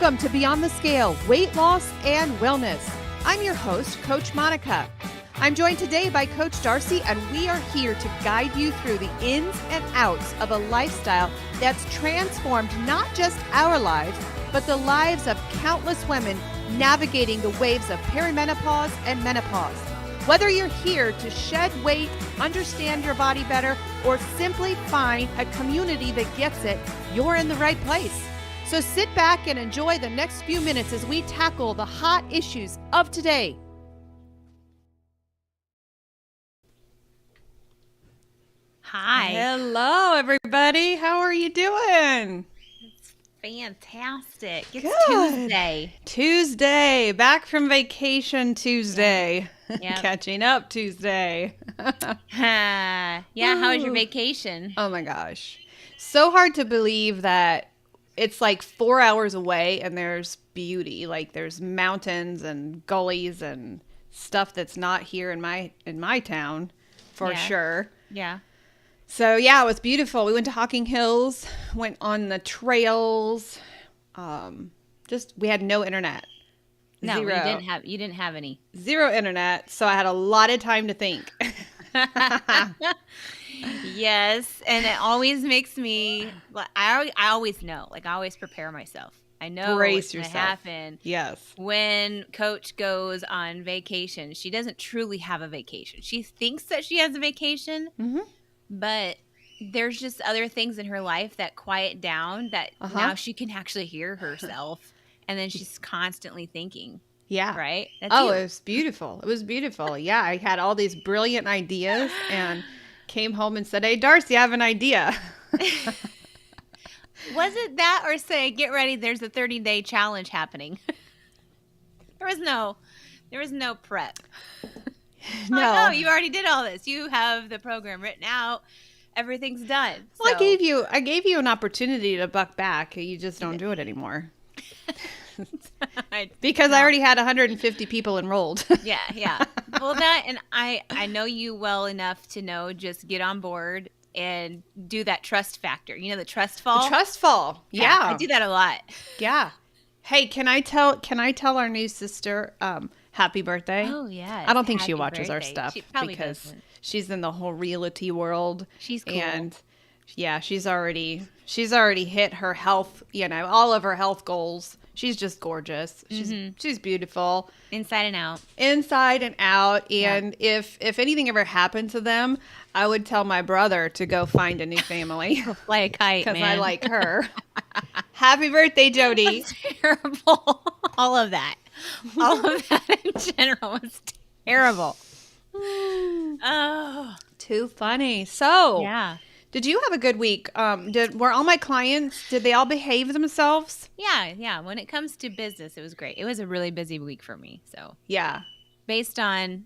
Welcome to Beyond the Scale, Weight Loss and Wellness. I'm your host, Coach Monica. I'm joined today by Coach Darcy, and we are here to guide you through the ins and outs of a lifestyle that's transformed not just our lives, but the lives of countless women navigating the waves of perimenopause and menopause. Whether you're here to shed weight, understand your body better, or simply find a community that gets it, you're in the right place. So sit back and enjoy the next few minutes as we tackle the hot issues of today. Hi. Hello, everybody. How are you doing? It's fantastic. It's Good. Tuesday. Back from vacation Tuesday. Yep. Catching up Tuesday. Yeah, how was your vacation? Oh my gosh. So hard to believe that it's like 4 hours away and there's beauty. Like there's mountains and gullies and stuff that's not here in my town for sure. Yeah. So yeah, it was beautiful. We went to Hocking Hills, went on the trails. We had no internet. No, Zero. you didn't have any. Zero internet, so I had a lot of time to think. Yes, and it always makes me. I always know. Like I always prepare myself. I know what's going to happen. Yes. When Coach goes on vacation, she doesn't truly have a vacation. She thinks that she has a vacation, but there's just other things in her life that quiet down that now she can actually hear herself, and then she's constantly thinking. Yeah. Right? That's It you. was beautiful. It was beautiful. Yeah, I had all these brilliant ideas and came home and said, "Hey, Darcy, I have an idea." Was it that or say, "Get ready, there's a 30-day challenge happening"? There was no prep. No. Oh, you already did all this. You have the program written out. Everything's done. Well, So- I gave you an opportunity to buck back. You just don't do it anymore. Because I already had 150 people enrolled. Yeah. Well, that, and I know you well enough to know, just get on board and do that trust factor. You know, the trust fall? The trust fall. Yeah. I do that a lot. Yeah. Hey, can I tell our new sister happy birthday? Oh, yeah. I don't think she watches our stuff She probably because doesn't. she's in the whole realty world. She's cool. And yeah, she's already hit her health, all of her health goals. She's just gorgeous. She's beautiful. Inside and out. Inside and out. And if anything ever happened to them, I would tell my brother to go find a new family. Fly a kite, man. Because I like her. Happy birthday, Jody. That's terrible. All of that in general was terrible. Oh. Too funny. So, Yeah. did you have a good week? Were all my clients, did they all behave themselves? Yeah. When it comes to business, it was great. It was a really busy week for me. So Yeah. based on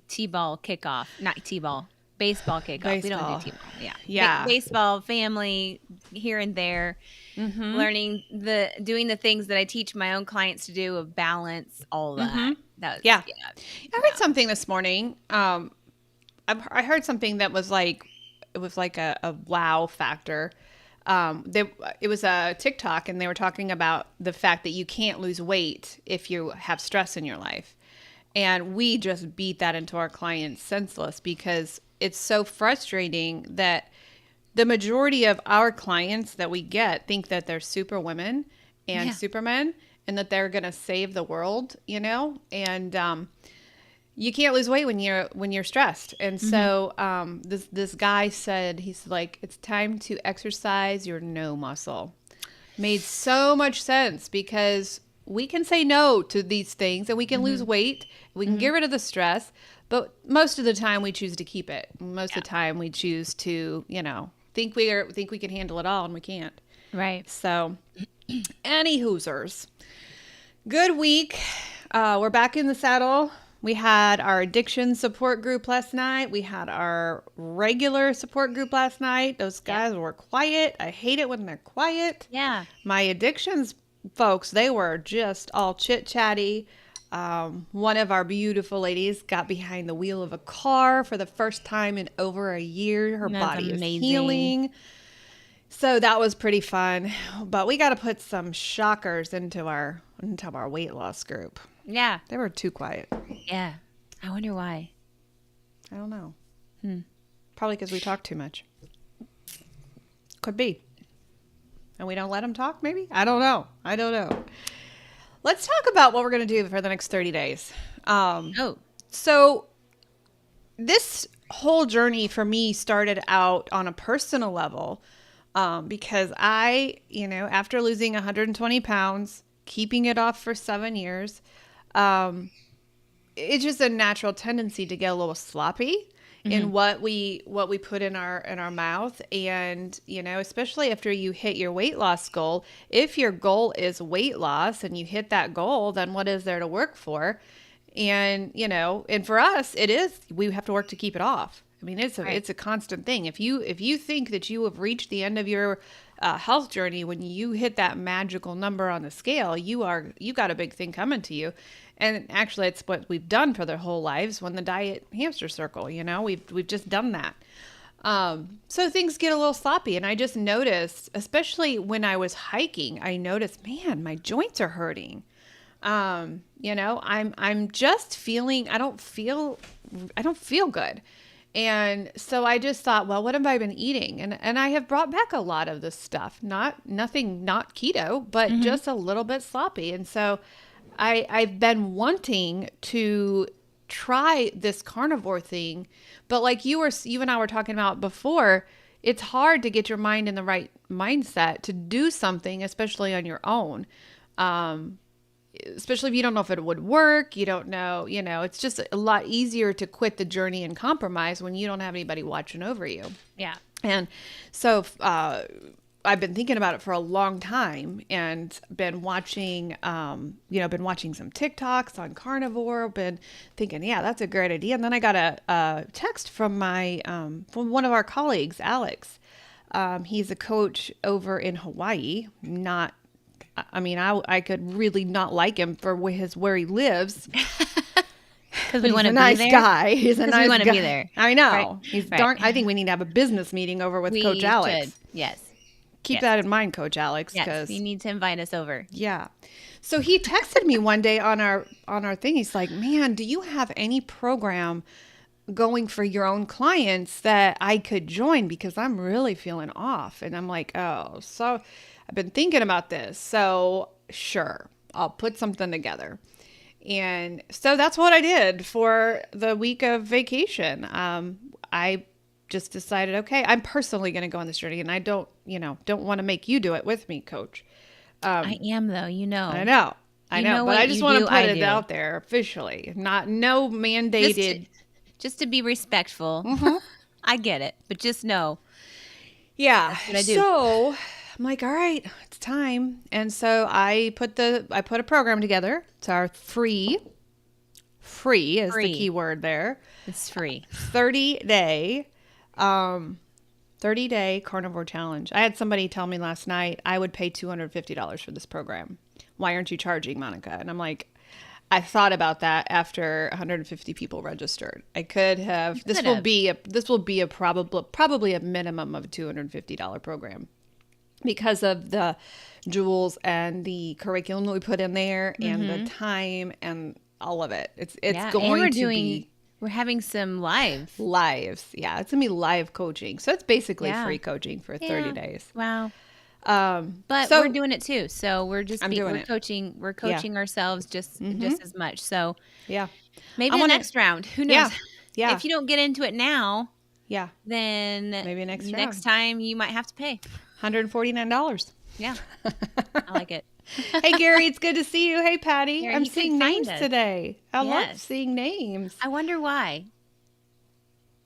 T-ball kickoff, not T-ball, baseball kickoff. We don't do T-ball. Yeah. Yeah. Baseball, family, here and there, learning doing the things that I teach my own clients to do, of balance, all that. That was, I heard something this morning. I heard something that was like, it was like a wow factor. It was a TikTok, and they were talking about the fact that you can't lose weight if you have stress in your life. And we just beat that into our clients senseless, because it's so frustrating that the majority of our clients that we get think that they're super women and supermen, and that they're going to save the world, and you can't lose weight when you're stressed. And so this guy said, he's like, it's time to exercise your no muscle. Made so much sense, because we can say no to these things, and we can lose weight, we can get rid of the stress, but most of the time we choose to keep it. Most of the time we choose to, think we can handle it all, and we can't. Right. So, any hoosers. Good week. We're back in the saddle. We had our addiction support group last night. We had our regular support group last night. Those guys were quiet. I hate it when they're quiet. Yeah. My addictions folks, they were just all chit-chatty. One of our beautiful ladies got behind the wheel of a car for the first time in over a year. Her body is healing. So that was pretty fun, but we got to put some shockers into our weight loss group. Yeah. They were too quiet. Yeah. I wonder why. I don't know. Probably because we talk too much. Could be. And we don't let them talk, maybe? I don't know. Let's talk about what we're going to do for the next 30 days. So this whole journey for me started out on a personal level because I, after losing 120 pounds, keeping it off for 7 years, it's just a natural tendency to get a little sloppy in what we put in our mouth. And, especially after you hit your weight loss goal, if your goal is weight loss and you hit that goal, then what is there to work for? And, and for us, we have to work to keep it off. I mean, it's a constant thing. If you think that you have reached the end of your health journey, when you hit that magical number on the scale, you got a big thing coming to you. And actually, it's what we've done for their whole lives when the diet hamster circle, we've just done that. So things get a little sloppy. And I just noticed, especially when I was hiking, I noticed, man, my joints are hurting. I'm just feeling, I don't feel good. And so I just thought, well, what have I been eating? And I have brought back a lot of this stuff, nothing, not keto, but just a little bit sloppy. And so I've been wanting to try this carnivore thing, but like you and I were talking about before, it's hard to get your mind in the right mindset to do something, especially on your own. Especially if you don't know if it would work, you don't know, it's just a lot easier to quit the journey and compromise when you don't have anybody watching over you. Yeah. And so, I've been thinking about it for a long time and been watching, some TikToks on Carnivore, been thinking, yeah, that's a great idea. And then I got a text from from one of our colleagues, Alex. He's a coach over in Hawaii. I could really not like him for where he lives. Because we want to be nice there. Guy. He's a nice guy. We want to be there. I know. Right. He's darn. I think we need to have a business meeting over with Coach Alex. Should. Yes. Keep that in mind, Coach Alex. Yes. You need to invite us over. Yeah. So he texted me one day on our thing. He's like, "Man, do you have any program going for your own clients that I could join because I'm really feeling off?" And I'm like, "Oh, so I've been thinking about this. So sure, I'll put something together." And so that's what I did for the week of vacation. I just decided, okay, I'm personally going to go on this journey, and I don't want to make you do it with me, Coach. I am though, I know, but I just want to put it out there officially, no mandated. Just to be respectful. I get it, but just know. Yeah. That's what I do. So I'm like, all right, it's time. And so I put a program together. It's our free is the key word there. It's free. 30-day carnivore challenge. I had somebody tell me last night I would pay $250 for this program. Why aren't you charging, Monica? And I'm like, I thought about that after 150 people registered. I could have. This will be a probably a minimum of a $250 program because of the jewels and the curriculum that we put in there and the time and all of it. It's going to be. We're having some lives. Yeah, it's gonna be live coaching. So it's basically free coaching for 30 days. Wow. But we're doing it too. So we're coaching. We're coaching ourselves just as much. So maybe the next round. Who knows? Yeah. If you don't get into it now, then maybe next time you might have to pay $149. Yeah, I like it. Hey, Gary, it's good to see you. Hey, Patty. Gary, I'm seeing names today. I love seeing names. I wonder why.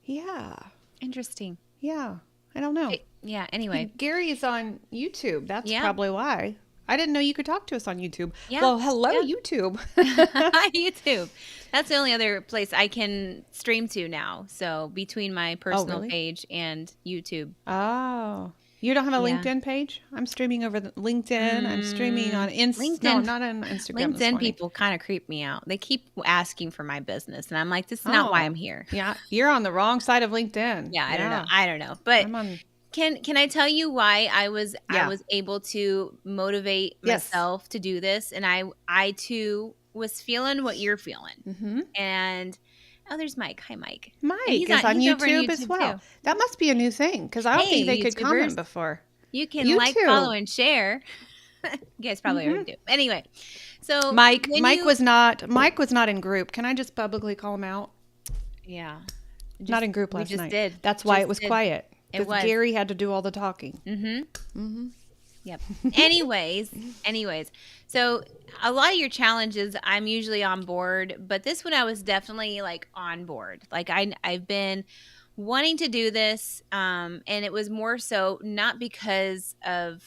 Yeah. Interesting. Yeah. I don't know. Anyway. Gary is on YouTube. That's probably why. I didn't know you could talk to us on YouTube. Yeah. Well, hello, YouTube. Hi, YouTube. That's the only other place I can stream to now. So between my personal page and YouTube. Oh. You don't have a LinkedIn page? I'm streaming over LinkedIn. I'm streaming on LinkedIn. No, not on Instagram. LinkedIn people kind of creep me out. They keep asking for my business, and I'm like, this is not why I'm here. Yeah, you're on the wrong side of LinkedIn. Yeah, I don't know. But Can I tell you why I Yeah. was able to motivate Yes. myself to do this, and I too was feeling what you're feeling. Mm-hmm. And oh, there's Mike. Hi, Mike. And Mike is on he's over on YouTube as YouTube well. too. That must be a new thing because I don't think they Hey, could comment YouTubers, before. you can You like, follow, too. and share. You guys probably Mm-hmm. already do. Anyway, so Mike. when Mike you was not. Mike was not in group. Can I just publicly call him out? yeah, Not just in group we last just night. did. That's why it Just was did. quiet It because was. Gary had to do all the talking. Mm-hmm. Mm-hmm. Yep. Anyways. So a lot of your challenges, I'm usually on board, but this one I was definitely like on board. Like I've been wanting to do this, and it was more so not because of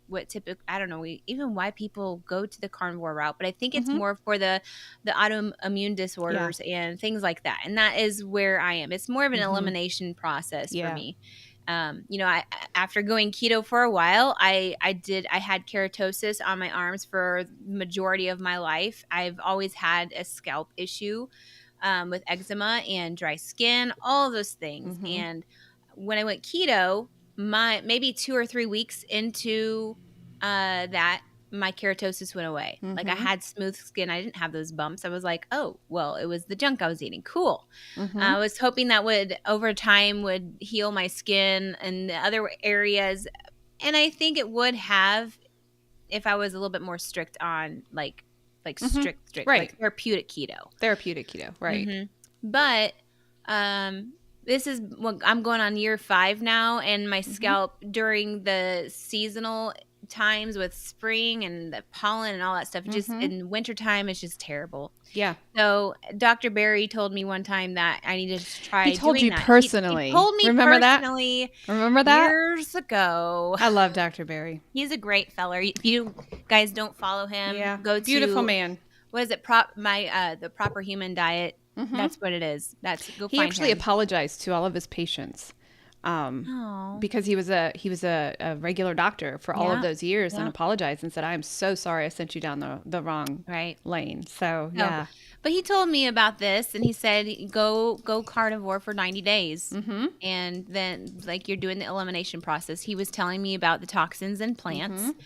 what typical. I don't know even why people go to the carnivore route, but I think it's Mm-hmm. more for the autoimmune Yeah. disorders and things like that, and that is where I am. It's more of an Mm-hmm. elimination process for Yeah. me. I after going keto for a while, I had keratosis on my arms for the majority of my life. I've always had a scalp issue, with eczema and dry skin, all of those things. Mm-hmm. And when I went keto, my maybe 2 or 3 weeks into that, my keratosis went away. Like I Mm-hmm. had smooth skin. I didn't have those bumps. I was like, oh, well, it was the junk I was eating. Cool. Mm-hmm. I was hoping that would over time would heal my skin and the other areas. And I think it would have if I was a little bit more strict on like Mm-hmm. strict Right. like therapeutic keto. Therapeutic keto. Right. But this is what I'm going on year 5 now, and my Mm-hmm. scalp during the seasonal times with spring and the pollen and all that stuff, just Mm-hmm. in wintertime, it's just terrible. Yeah. So Dr. Barry told me one time that I needed to try He told doing you that. personally. He told me Remember that? personally Remember that? years ago. I love Dr. Barry. He's a great feller. If you guys don't follow him, Yeah. go Beautiful to man. what is it? The Proper Human Diet. Mm-hmm. That's what it is. Go He find actually him. apologized to all of his patients. Oh, Because he was a regular doctor for all of Yeah, those years and yeah. apologized and said, "I am so sorry I sent you down the wrong right. lane." So No, yeah. but he told me about this, and he said go carnivore for 90 days, Mm-hmm. and then like you're doing the elimination process. He was telling me about the toxins in plants. Mm-hmm.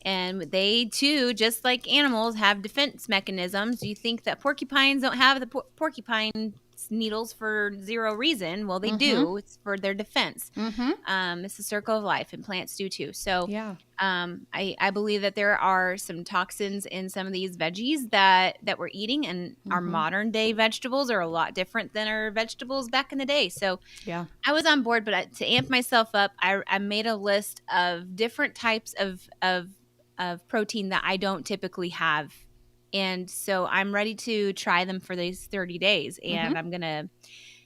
And they too, just like animals, have defense mechanisms. You think that porcupines don't have the porcupine needles for zero reason? Well, they Mm-hmm. do. It's for their defense. Mm-hmm. It's a circle of life, and plants do too. So, Yeah. I believe that there are some toxins in some of these veggies that we're eating, and our Mm-hmm. modern day vegetables are a lot different than our vegetables back in the day. So, Yeah. I was on board, but to amp myself up, I made a list of different types of protein that I don't typically have. And so I'm ready to try them for these 30 days. And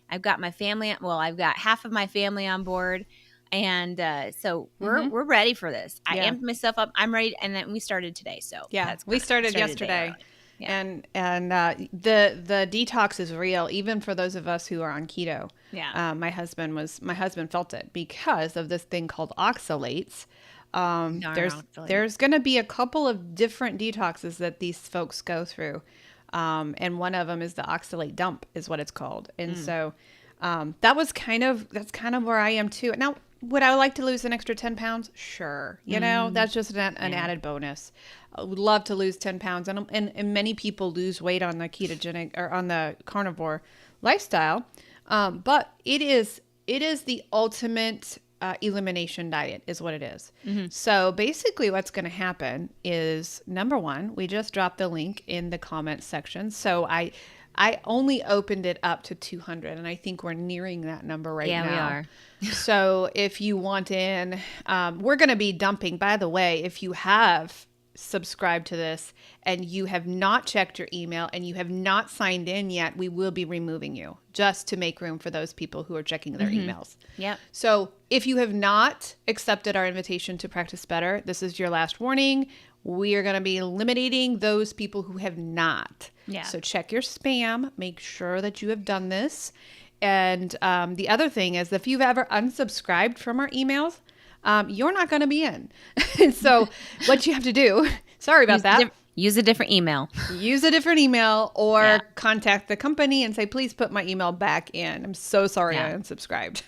I've got my family, well, I've got half of my family on board. And so we're ready for this. I Yeah. amped myself up. I'm ready. And then we started today. So Yeah. We started the day yesterday. early. Yeah. And the detox is real, even for those of us who are on keto. Yeah. My husband felt it because of this thing called oxalates. Darn oxalates. There's going to be a couple of different detoxes that these folks go through, and one of them is the oxalate dump, is what it's called. And so that's kind of where I am too. Now, would I like to lose an extra 10 pounds? Sure. That's just an added bonus. I would love to lose 10 pounds. And many people lose weight on the ketogenic or on the carnivore lifestyle. But it is the ultimate elimination diet is what it is. So basically what's going to happen is, number one, we just dropped the link in the comments section. So I only opened it up to 200, and I think we're nearing that number right now. Yeah, we are. So if you want in, we're going to be dumping, by the way, if you have subscribed to this and you have not checked your email and you have not signed in yet, we will be removing you just to make room for those people who are checking their emails. Yep. So if you have not accepted our invitation to practice better, this is your last warning. We are going to be eliminating those people who have not. Yeah. So check your spam. Make sure that you have done this. And the other thing is, if you've ever unsubscribed from our emails, you're not going to be in. And so what you have to do, sorry about that. Use a different email. Use a different email or Yeah. contact the company and say, please put my email back in. I'm so sorry I Yeah. unsubscribed.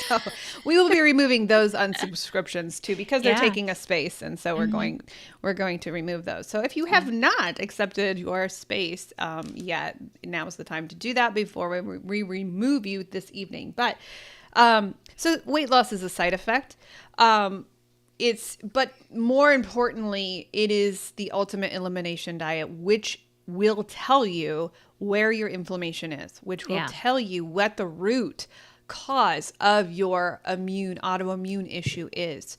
So we will be removing those unsubscriptions too because they're Yeah. taking a space. And so we're going to remove those. So if you have not accepted your space yet, now is the time to do that before we remove you this evening. But so weight loss is a side effect. But more importantly, it is the ultimate elimination diet, which will tell you where your inflammation is, which will tell you what the root cause of your autoimmune issue is.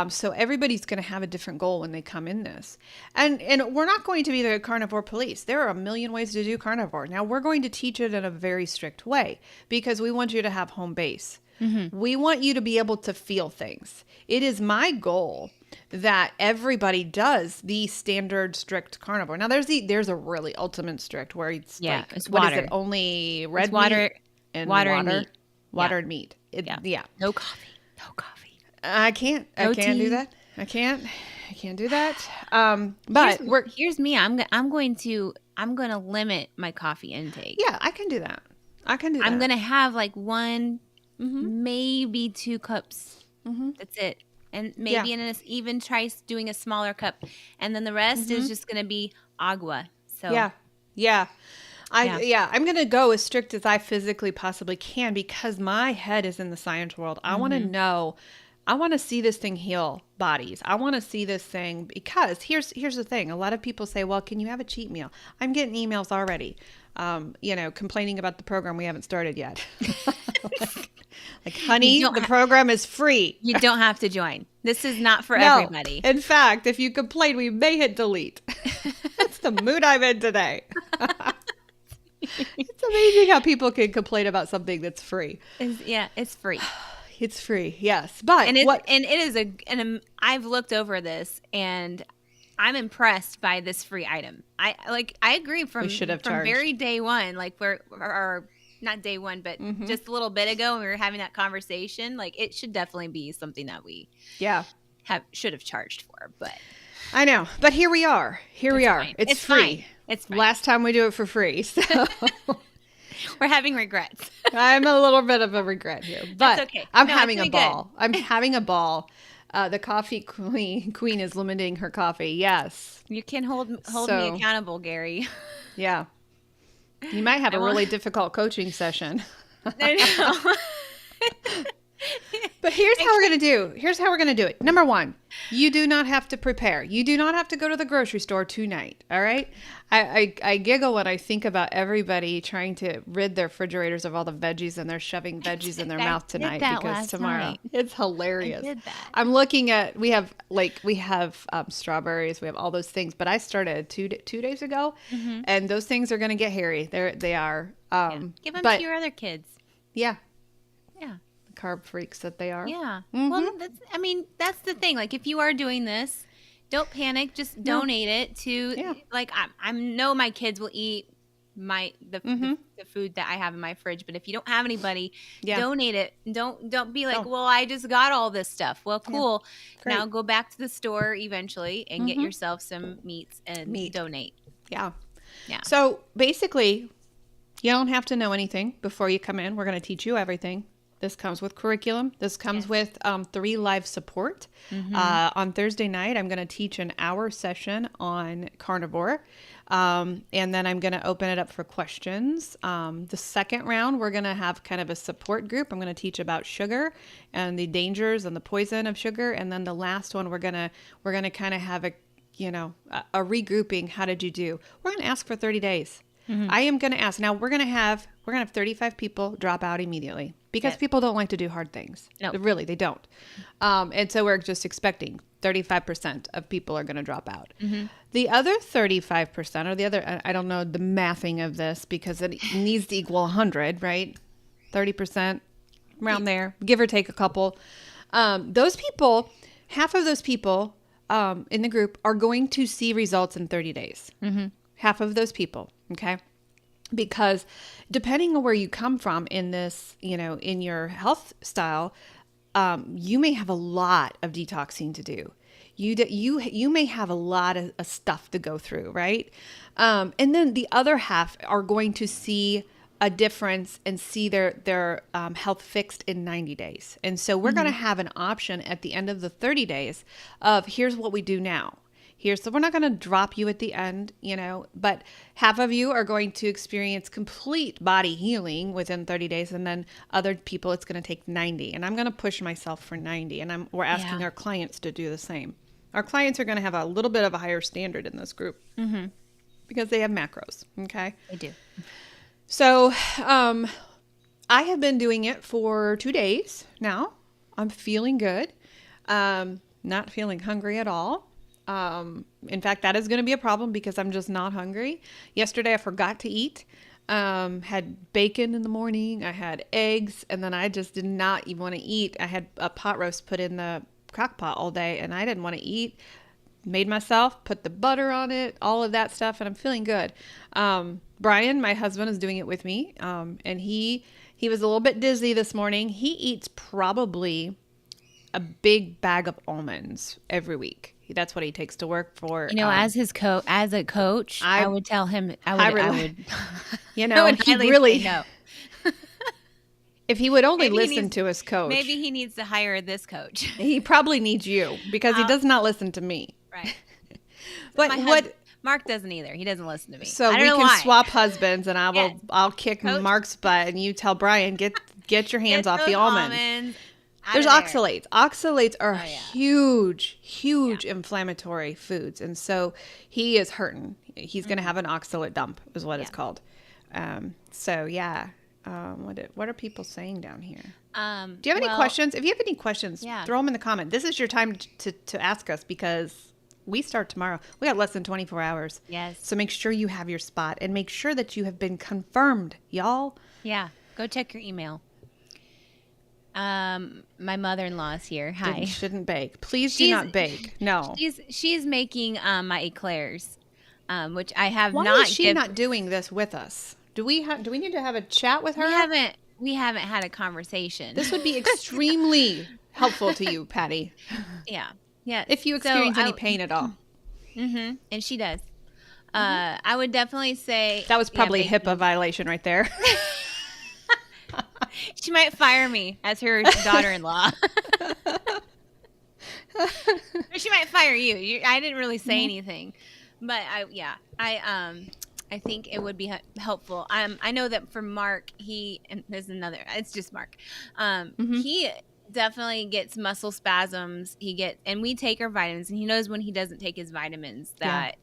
So everybody's going to have a different goal when they come in this. And we're not going to be the carnivore police. There are a million ways to do carnivore. Now we're going to teach it in a very strict way because we want you to have home base. We want you to be able to feel things. It is my goal that everybody does the standard strict carnivore. Now there's a really ultimate strict where it's like, it's what water. is it? Only red water meat and water and meat. Water and meat. Yeah. No coffee. No coffee. I can't do that. I can't do that. But here's me. I'm going to limit my coffee intake. yeah, I can do that. I'm going to have like one, maybe 2 cups. That's it. And maybe even try doing a smaller cup. And then the rest is just going to be agua. So Yeah. I'm going to go as strict as I physically possibly can because my head is in the science world. I want to know, I want to see this thing heal bodies. I want to see this thing because here's the thing. A lot of people say, well, can you have a cheat meal? I'm getting emails already, complaining about the program we haven't started yet. Like, honey, the program is free. You don't have to join. This is not for everybody. In fact, if you complain, we may hit delete. That's the mood I'm in today. It's amazing how people can complain about something that's free. It's free. It's free, yes. But I've looked over this and I'm impressed by this free item. I agree from very day one, like or not day one, but just a little bit ago when we were having that conversation, like it should definitely be something that we should have charged for. But I know, but here we are. Fine. It's free. Fine. It's fine. Last time we do it for free, so we're having regrets. I'm a little bit of a regret here, but that's okay. I'm having a ball. I'm having a ball. The coffee queen is limiting her coffee. Yes, you can hold me accountable, Gary. Yeah, you might have a really difficult coaching session. I know. But here's how we're going to do it. Number 1, you do not have to prepare. You do not have to go to the grocery store tonight. All right. I giggle when I think about everybody trying to rid their refrigerators of all the veggies and they're shoving veggies in their mouth tonight because tomorrow it's hilarious. I did that. I'm looking at, we have strawberries. We have all those things, but I started two days ago and those things are going to get hairy. They are. Give them to your other kids. Yeah. Yeah. Carb freaks that they are. Yeah. Well, that's the thing. Like, if you are doing this, don't panic. Just donate it to, like, I know my kids will eat the food that I have in my fridge, but if you don't have anybody, donate it. Don't be like, well, I just got all this stuff. Well, cool. Yeah. Now go back to the store eventually and get yourself some meats and donate. Yeah. Yeah. So basically, you don't have to know anything before you come in. We're going to teach you everything. This comes with curriculum. This comes with 3 live support. On Thursday night, I'm going to teach an hour session on carnivore. And then I'm going to open it up for questions. The second round, we're going to have kind of a support group. I'm going to teach about sugar and the dangers and the poison of sugar. And then the last one, we're going to kind of have a regrouping. How did you do? We're going to ask for 30 days. I am going to ask. Now we're going to have 35 people drop out immediately because people don't like to do hard things. No, really, they don't. And so we're just expecting 35% of people are going to drop out. The other 35% or the other, I don't know the mathing of this because it needs to equal 100, right? 30% around there, give or take a couple. Those people, half of those people in the group are going to see results in 30 days. Half of those people. Okay. Because depending on where you come from in this, in your health style, you may have a lot of detoxing to do. You may have a lot of stuff to go through, right? And then the other half are going to see a difference and see their health fixed in 90 days. And so we're going to have an option at the end of the 30 days of here's what we do now. So we're not going to drop you at the end, but half of you are going to experience complete body healing within 30 days. And then other people, it's going to take 90. And I'm going to push myself for 90. And we're asking our clients to do the same. Our clients are going to have a little bit of a higher standard in this group because they have macros. Okay. They do. So I have been doing it for 2 days now. I'm feeling good. Not feeling hungry at all. In fact, that is going to be a problem because I'm just not hungry. Yesterday, I forgot to eat. Had bacon in the morning. I had eggs, and then I just did not even want to eat. I had a pot roast put in the crock pot all day, and I didn't want to eat. Made myself, put the butter on it, all of that stuff, and I'm feeling good. Brian, my husband, is doing it with me, and he was a little bit dizzy this morning. He eats probably a big bag of almonds every week. That's what he takes to work for. As a coach, I would tell him. I would. He really. No. If he would only listen to his coach. Maybe he needs to hire this coach. He probably needs you because he does not listen to me. Right. But Mark doesn't either. He doesn't listen to me. So we can swap husbands, and I'll kick coach. Mark's butt, and you tell Brian get your hands off the almonds. There's oxalates. Oxalates are huge inflammatory foods. And so he is hurting. He's going to have an oxalate dump is what it's called. What are people saying down here? Do you have any questions? If you have any questions, throw them in the comment. This is your time to ask us because we start tomorrow. We got less than 24 hours. Yes. So make sure you have your spot and make sure that you have been confirmed, y'all. Yeah. Go check your email. My mother-in-law is here. Hi. Shouldn't bake. Please do not bake. No. She's making my eclairs, which I have not. Why is she not doing this with us? Do we need to have a chat with her? We haven't had a conversation. This would be extremely helpful to you, Patty. Yeah. Yeah. If you experience any pain at all. Mm-hmm. And she does. I would definitely say that was probably a HIPAA violation right there. She might fire me as her daughter-in-law. Or she might fire you. I didn't really say anything, but I think it would be helpful. I know that for Mark, it's just Mark. He definitely gets muscle spasms. And we take our vitamins, and he knows when he doesn't take his vitamins that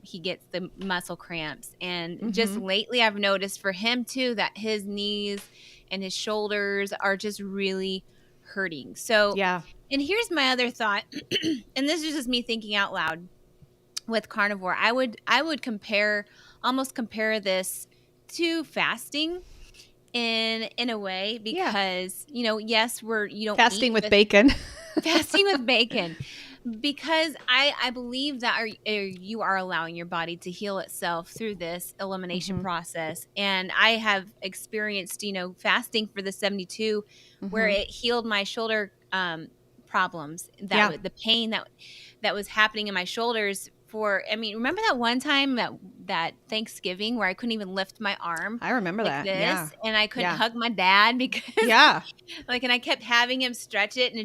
he gets the muscle cramps. And just lately I've noticed for him too, that his knees and his shoulders are just really hurting. So, and here's my other thought, and this is just me thinking out loud with carnivore. I would almost compare this to fasting in a way, because, yes, you don't fasting with bacon. Fasting with bacon. Because I believe that you are allowing your body to heal itself through this elimination process. And I have experienced, fasting for the 72 where it healed my shoulder problems, the pain that was happening in my shoulders remember that one time that Thanksgiving where I couldn't even lift my arm? I remember like that. And I couldn't hug my dad because and I kept having him stretch it, and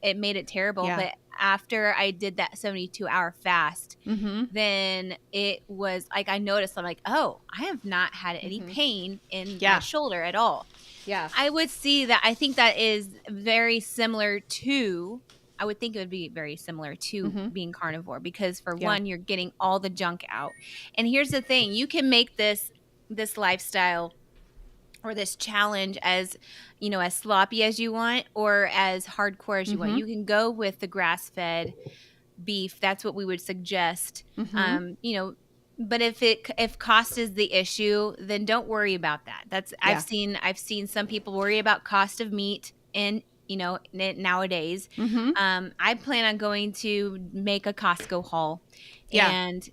it made it terrible. But after I did that 72-hour fast, then it was like I noticed, I'm like, oh, I have not had any pain in my shoulder at all. Yeah. I would see that. I think that is very similar to I would think it would be very similar to being carnivore, because for one, you're getting all the junk out. And here's the thing, you can make this lifestyle or this challenge as, as sloppy as you want or as hardcore as you want. You can go with the grass-fed beef. That's what we would suggest. But if cost is the issue, then don't worry about that. I've seen some people worry about cost of meat and nowadays. I plan on going to make a Costco haul, and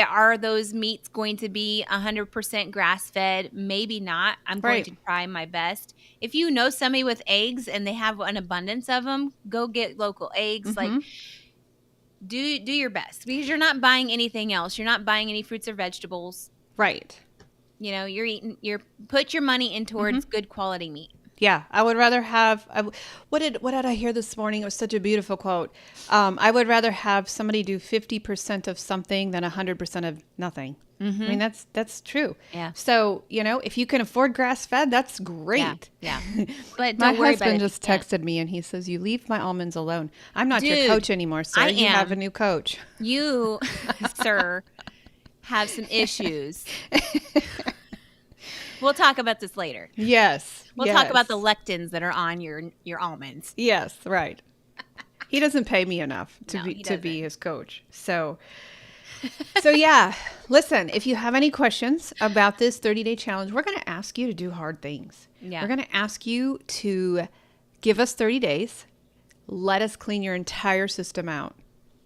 Are those meats going to be 100% grass fed? Maybe not. I'm going Right. to try my best. If you know somebody with eggs and they have an abundance of them, go get local eggs. Like, Mm-hmm. do your best, because you're not buying anything else. You're not buying any fruits or vegetables. Right. You're put your money in towards good quality meat. Yeah, I would rather have. What did I hear this morning? It was such a beautiful quote. I would rather have somebody do 50% of something than 100% of nothing. I mean, that's true. Yeah. So if you can afford grass fed, that's great. Yeah. But My don't worry about husband it. just texted me and he says, "You leave my almonds alone. I'm not your Dude, coach anymore, sir. I You have am. a new coach." You, sir, have some issues. We'll talk about this later. Yes. We'll talk about the lectins that are on your almonds. Yes, right. He doesn't pay me enough to No, be he to be doesn't. his coach. So yeah, listen, if you have any questions about this 30-day challenge, we're going to ask you to do hard things. Yeah. We're going to ask you to give us 30 days. Let us clean your entire system out.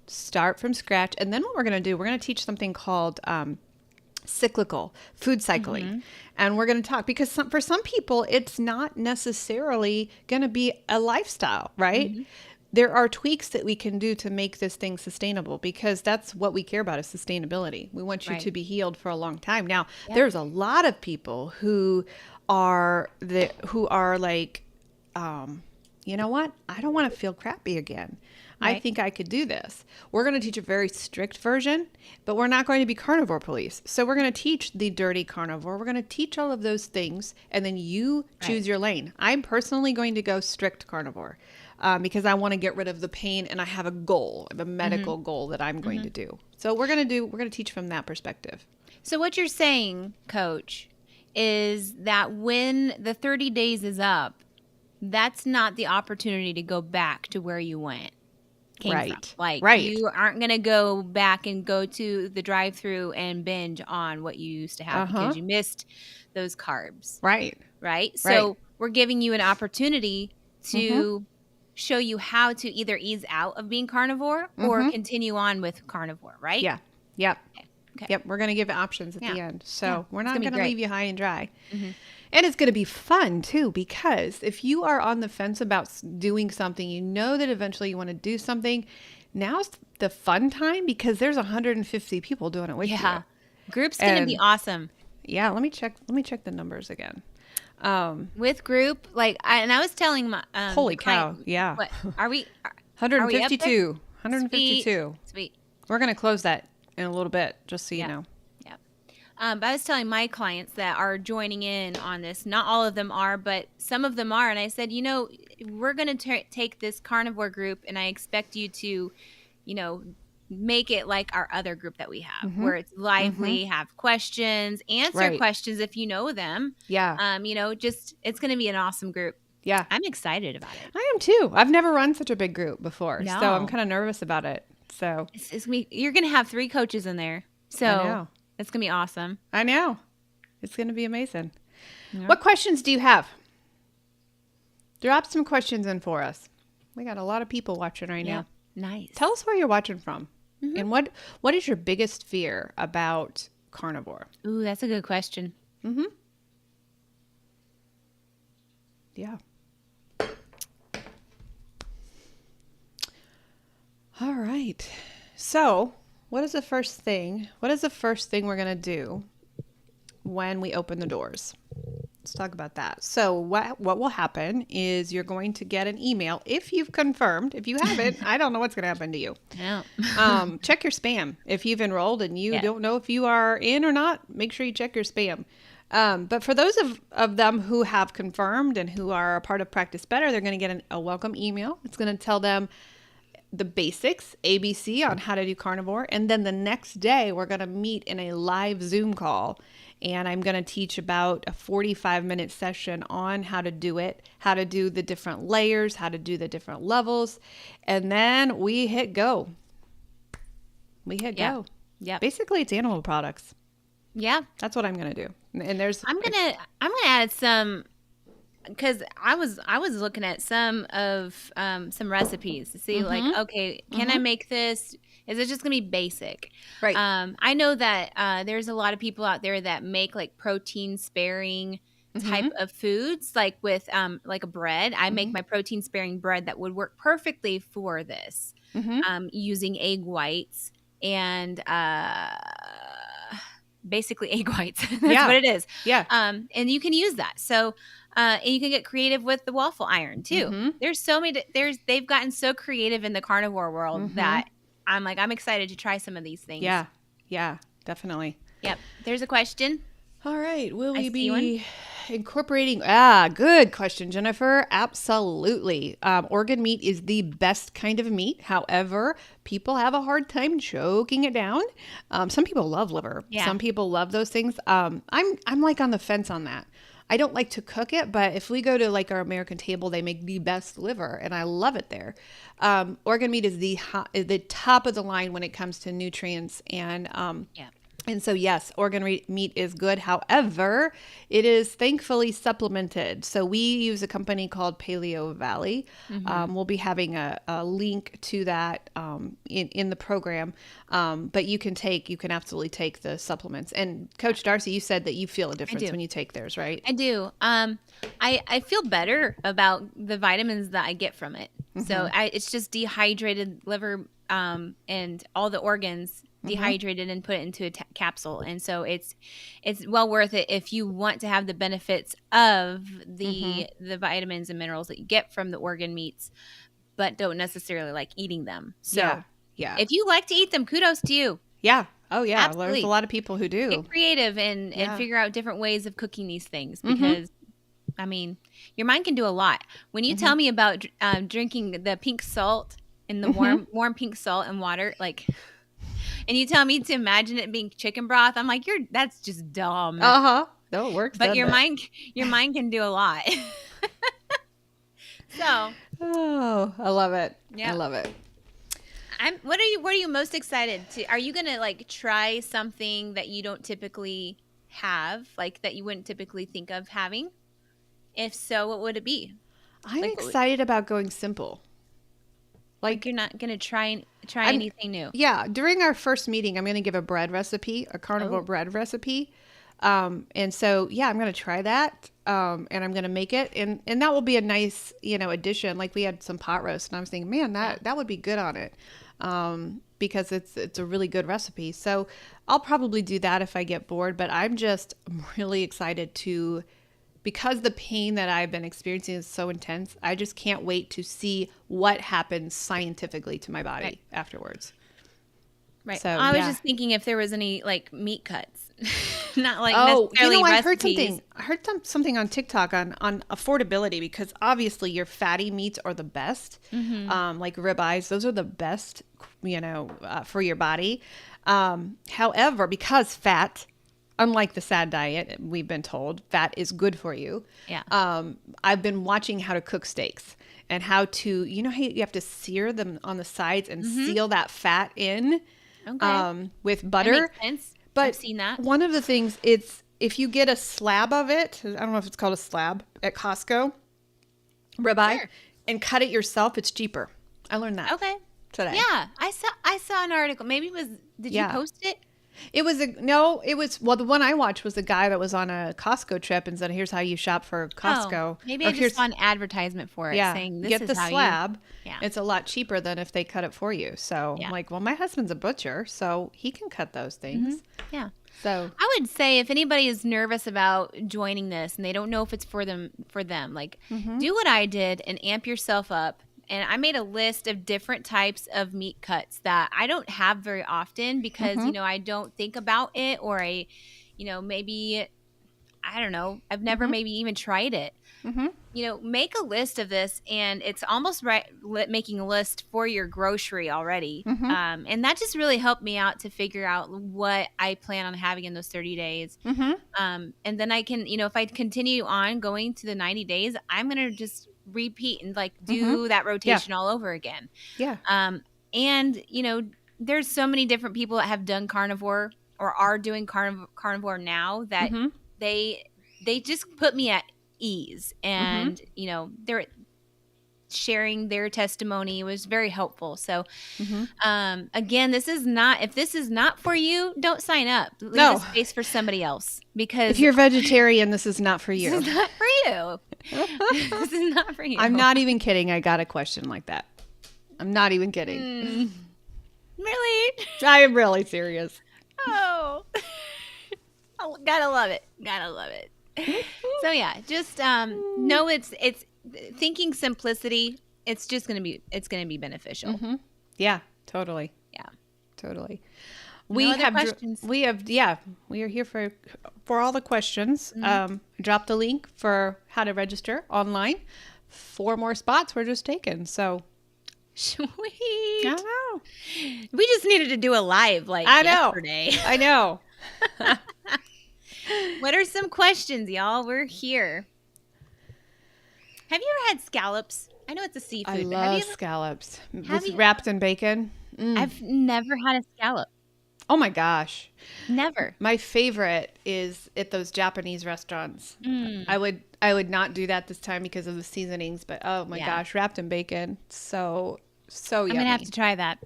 Start from scratch. And then what we're going to do, we're going to teach something called cyclical food cycling. And we're going to talk because for some people, it's not necessarily going to be a lifestyle, right? There are tweaks that we can do to make this thing sustainable, because that's what we care about, is sustainability. We want you Right. to be healed for a long time. Now, there's a lot of people who are like, you know what? I don't want to feel crappy again. I Right. think I could do this. We're going to teach a very strict version, but we're not going to be carnivore police. So we're going to teach the dirty carnivore. We're going to teach all of those things, and then you choose your lane. I'm personally going to go strict carnivore because I want to get rid of the pain, and I have a goal, a medical goal that I'm going to do. So we're going to teach from that perspective. So what you're saying, Coach, is that when the 30 days is up, that's not the opportunity to go back to where you came from. Right. Like, Right. you aren't going to go back and go to the drive-through and binge on what you used to have because you missed those carbs. Right. Right? So we're giving you an opportunity to show you how to either ease out of being carnivore or continue on with carnivore, right? Yeah. Yep. Okay. Yep. We're going to give options at the Yeah. end. So Yeah. we're It's not gonna be going to great. leave you high and dry. And it's going to be fun too, because if you are on the fence about doing something, you know that eventually you want to do something. Now's the fun time, because there's 150 people doing it with you. Yeah. Group's going to be And- awesome. Yeah. Let me check the numbers again. With group, like, I was telling my Holy the client- cow. Yeah. What are we? 152. 152. Sweet. We're going to close that in a little bit, just so you know. Yeah. But I was telling my clients that are joining in on this. Not all of them are, but some of them are. And I said, we're going to take this carnivore group, and I expect you to, make it like our other group that we have, where it's lively, have questions, answer Right. questions if you know them. Yeah. It's going to be an awesome group. Yeah. I'm excited about it. I am too. I've never run such a big group before, so I'm No. kind of nervous about it. So You're going to have 3 coaches in there. I So know. it's going to be awesome. I know. It's going to be amazing. Yeah. What questions do you have? Drop some questions in for us. We got a lot of people watching right now. Nice. Tell us where you're watching from. And what is your biggest fear about carnivore? Ooh, that's a good question. Yeah. All right. So, what is the first thing we're going to do when we open the doors? Let's talk about that. So, what will happen is you're going to get an email if you've confirmed. If you haven't, I don't know what's going to happen to you. Yeah. Check your spam. If you've enrolled and you Yeah. don't know if you are in or not, make sure you check your spam. But for those of them who have confirmed and who are a part of Practice Better, they're going to get a welcome email. It's going to tell them the basics, ABC, on how to do carnivore. And then the next day, we're going to meet in a live Zoom call. And I'm going to teach about a 45-minute session on how to do it, how to do the different layers, how to do the different levels. And then we hit go. Go. Yeah. Basically, it's animal products. Yeah. That's what I'm going to do. And there's I'm gonna add some because I was looking at some recipes to see like, Mm-hmm. okay, can I Mm-hmm. make this? Is it just gonna be basic? Right. I know that there's a lot of people out there that make like protein sparing Mm-hmm. type of foods, like a bread. I make Mm-hmm. my protein sparing bread that would work perfectly for this, Mm-hmm. using egg whites and basically egg whites. That's Yeah. what it is. Yeah. And you can use that. So, and you can get creative with the waffle iron too. Mm-hmm. There's so many. They've gotten so creative in the carnivore world Mm-hmm. that I'm excited to try some of these things. Yeah. Yeah. Definitely. Yep. There's a question. All right. Will I we see one. be incorporating? Good question, Jennifer. Absolutely. Organ meat is the best kind of meat. However, people have a hard time choking it down. Some people love liver. Yeah. Some people love those things. I'm like on the fence on that. I don't like to cook it, but if we go to like our American table, they make the best liver, and I love it there. Organ meat is the top of the line when it comes to nutrients Yeah. and so, yes, meat is good. However, it is thankfully supplemented. So we use a company called Paleo Valley. Mm-hmm. We'll be having a link to that in the program. But you can absolutely take the supplements. And Coach Darcy, you said that you feel a I difference do. when you take theirs, right? I do. I feel better about the vitamins that I get from it. So it's just dehydrated liver, and all the organs dehydrated and put it into a capsule. And so it's well worth it if you want to have the benefits of the vitamins and minerals that you get from the organ meats, but don't necessarily like eating them. So Yeah. Yeah. if you like to eat them, kudos to you. Yeah. Oh, yeah. There's Absolutely. a lot of people who do. Get creative and Yeah. figure out different ways of cooking these things, because I mean, your mind can do a lot. When you tell me about drinking the pink salt in the warm pink salt and water, like, and you tell me to imagine it being chicken broth, I'm like, that's just dumb. Uh-huh. No, it works. But doesn't your it? mind can do a lot. So, Oh, I love it. Yeah. I love it. what are you most excited to? Are you gonna like try something that you don't typically have, like that you wouldn't typically think of having? If so, what would it be? I'm Like, excited about going simple. Like you're not gonna try I'm- anything new. Yeah, during our first meeting, I'm going to give a bread recipe, a carnivore Oh. bread recipe. And so, yeah, I'm going to try that. And I'm going to make it. And that will be a nice, addition. Like we had some pot roast and I was thinking, man, that would be good on it. Because it's a really good recipe. So I'll probably do that if I get bored, but I'm really excited because the pain that I've been experiencing is so intense. I just can't wait to see what happens scientifically to my body afterwards. Right. So, I was yeah. just thinking if there was any like meat cuts, not like Oh, necessarily I recipes. heard something on TikTok on affordability, because obviously your fatty meats are the best. Like ribeyes, those are the best, for your body. However, because fat, unlike the SAD diet, we've been told fat is good for you. Yeah. I've been watching how to cook steaks and how to, how you have to sear them on the sides and seal that fat in. Okay. With That butter. makes sense. But I've seen that. one of the things, it's if you get a slab of it, I don't know if it's called a slab at Costco, ribeye, Sure. and cut it yourself, it's cheaper. I learned that Okay. today. Yeah, I saw an article. Maybe it was. Did you Yeah. post it? It was the one I watched was a guy that was on a Costco trip and said, here's how you shop for Costco. Oh, maybe Or I just saw an advertisement for it saying this get is the how slab. Yeah. It's a lot cheaper than if they cut it for you. So Yeah. I'm like, well, my husband's a butcher, so he can cut those things. Yeah. So I would say if anybody is nervous about joining this and they don't know if it's for them, like do what I did and amp yourself up. And I made a list of different types of meat cuts that I don't have very often because, I don't think about it, or maybe, I don't know, I've never maybe even tried it. Make a list of this, and it's almost making a list for your grocery already. And that just really helped me out to figure out what I plan on having in those 30 days. And then I can, if I continue on going to the 90 days, I'm going to just repeat and like do that rotation all over again. yeah. And there's so many different people that have done carnivore or are doing carnivore now that they just put me at ease. And, they're sharing their testimony was very helpful. So, again, if this is not for you, don't sign up. Leave a space for somebody else, because if you're vegetarian, this is not for you. this is not for you. This is not for you. I'm not even kidding. I got a question like that. I'm not even kidding. Really? I am really serious. Oh, gotta love it. Gotta love it. So yeah, just know it's thinking simplicity. It's gonna be beneficial. Yeah, totally. Yeah, Totally. We have questions. We are here for all the questions. Drop the link for how to register online. 4 more spots were just taken. So sweet. I know. We just needed to do a live yesterday. I know. What are some questions, y'all? We're here. Have you ever had scallops? I know it's a seafood. I but love scallops. Wrapped in bacon. I've never had a scallop. Oh my gosh. Never. My favorite is at those Japanese restaurants. I would not do that this time because of the seasonings, but oh my gosh, wrapped in bacon. So yummy. I'm gonna have to try that.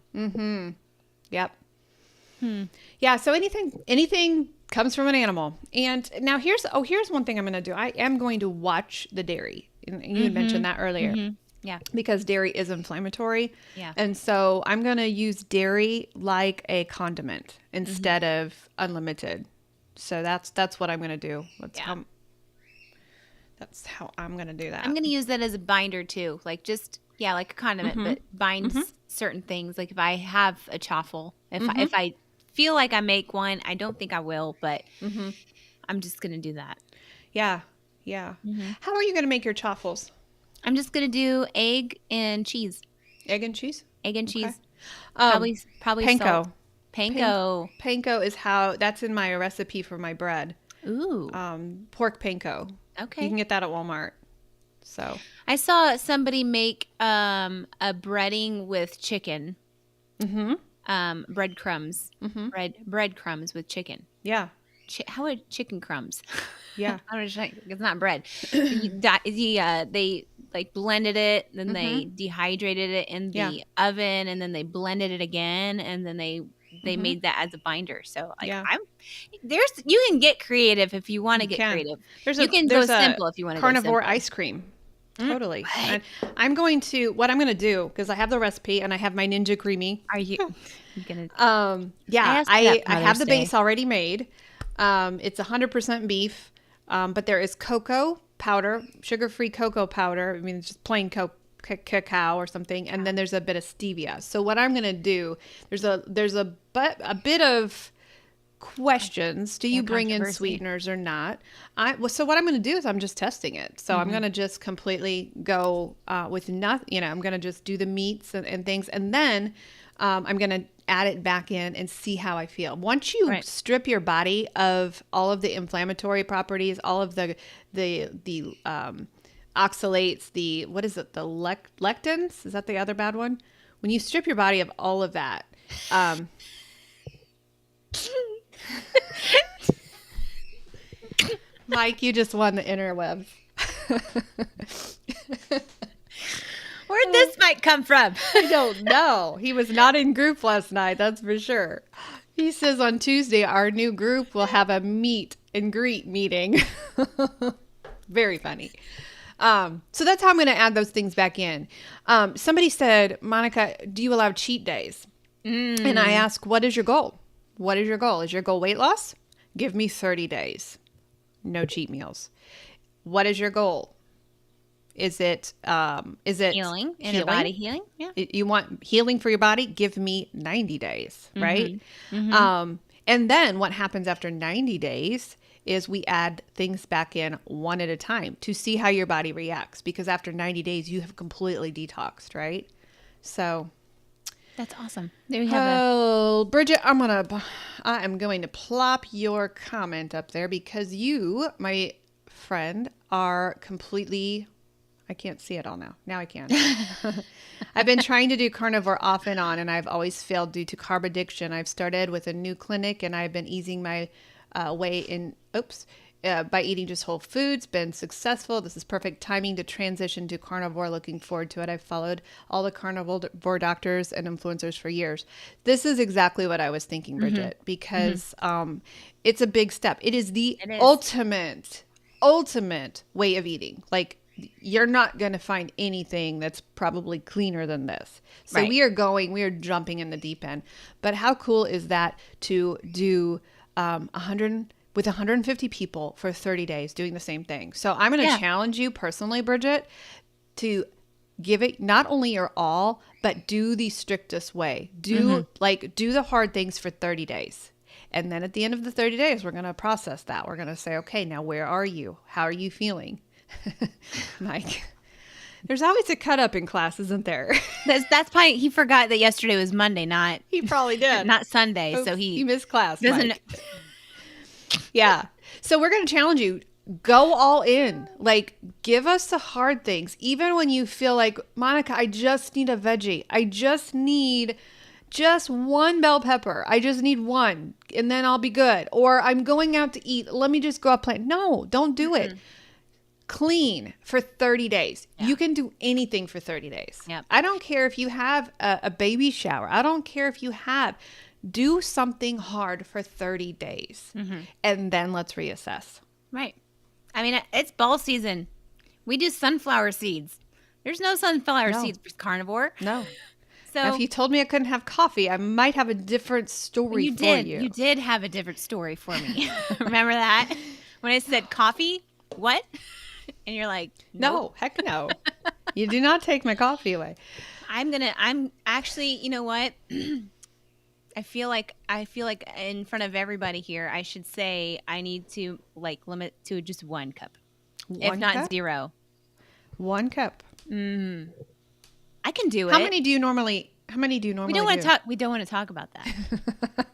Yep. Yeah, so anything comes from an animal. And now here's one thing I'm going to do. I am going to watch the dairy. And you had mentioned that earlier. Yeah. Because dairy is inflammatory. Yeah. And so I'm going to use dairy like a condiment instead of unlimited. So that's what I'm going to do. That's how I'm going to do that. I'm going to use that as a binder too. Like like a condiment, but binds certain things. Like if I have a chaffle, if I feel like I make one, I don't think I will, but I'm just going to do that. Yeah. Yeah. How are you going to make your chaffles? I'm just going to do egg and cheese. Egg and cheese? Egg and cheese. Okay. Probably panko. Salt. Panko. Panko is that's in my recipe for my bread. Ooh. Pork panko. Okay. You can get that at Walmart. So I saw somebody make a breading with chicken. Breadcrumbs. Breadcrumbs with chicken. Yeah. How would chicken crumbs? Yeah. I don't know. It's not bread. They like blended it, then they dehydrated it in the oven, and then they blended it again, and then they made that as a binder. So you can get creative if you want to get creative. You can go simple if you want to go simple. Carnivore ice cream. Totally. And what I'm going to do, because I have the recipe and I have my Ninja Creamy. Are you gonna? I have the base already made. It's 100% beef, but there is cocoa powder, sugar-free cocoa powder. I mean, it's just plain cacao or something, and then there's a bit of stevia. So what I'm going to do, there's a bit of questions. Do you bring in sweeteners or not? So what I'm going to do is I'm just testing it. So I'm going to just completely go with nothing. I'm going to just do the meats and things, and then I'm going to add it back in and see how I feel. Once you strip your body of all of the inflammatory properties, all of the oxalates, what is it? The lectins? Is that the other bad one? When you strip your body of all of that, Mike, you just won the interwebs. Where'd this mic come from? I don't know. He was not in group last night, that's for sure. He says on Tuesday, our new group will have a meet and greet meeting. Very funny. So that's how I'm going to add those things back in. Somebody said, Monica, do you allow cheat days? And I ask, what is your goal? What is your goal? Is your goal weight loss? Give me 30 days. No cheat meals. What is your goal? Is it healing in your body? Healing? Yeah. You want healing for your body? Give me 90 days, right? And then what happens after 90 days is we add things back in one at a time to see how your body reacts, because after 90 days you have completely detoxed, right? So that's awesome. There we have Bridget, I am going to plop your comment up there because you, my friend, are completely, I can't see it all now. Now I can. I've been trying to do carnivore off and on, and I've always failed due to carb addiction. I've started with a new clinic, and I've been easing my way by eating just whole foods, been successful. This is perfect timing to transition to carnivore. Looking forward to it. I've followed all the carnivore doctors and influencers for years. This is exactly what I was thinking, Bridget, because it's a big step. It is the It is. ultimate way of eating. Like, you're not going to find anything that's probably cleaner than this. So Right. we are jumping in the deep end. But how cool is that to do 150 people for 30 days doing the same thing? So I'm going to challenge you personally, Bridget, to give it not only your all, but do the strictest way. Do the hard things for 30 days. And then at the end of the 30 days, we're going to process that. We're going to say, okay, now where are you? How are you feeling? Mike, there's always a cut up in class, isn't there? That's probably, he forgot that yesterday was Monday, not He probably did. not Sunday. Oops, So he missed class. doesn't. Mike. Yeah. So we're going to challenge you. Go all in. Like, give us the hard things. Even when you feel like, Monica, I just need a veggie. I just need just one bell pepper. I just need one and then I'll be good. Or I'm going out to eat. Let me just go out playing. No, don't do it. Clean for 30 days. Yeah. You can do anything for 30 days. Yep. I don't care if you have a baby shower. I don't care if you have. Do something hard for 30 days. And then let's reassess. Right. I mean, it's ball season. We do sunflower seeds. There's no sunflower No. seeds for carnivore. No. So Now, if you told me I couldn't have coffee, I might have a different story you for did. you. You did have a different story for me. Remember that? When I said coffee? What? And you're like, nope. No, heck no. You do not take my coffee away. I'm actually, you know what? I feel like in front of everybody here, I should say I need to like limit to just 1 cup, if not cup? 0. 1 cup. I can do it. How many do you normally We don't want to talk. We don't want to talk about that.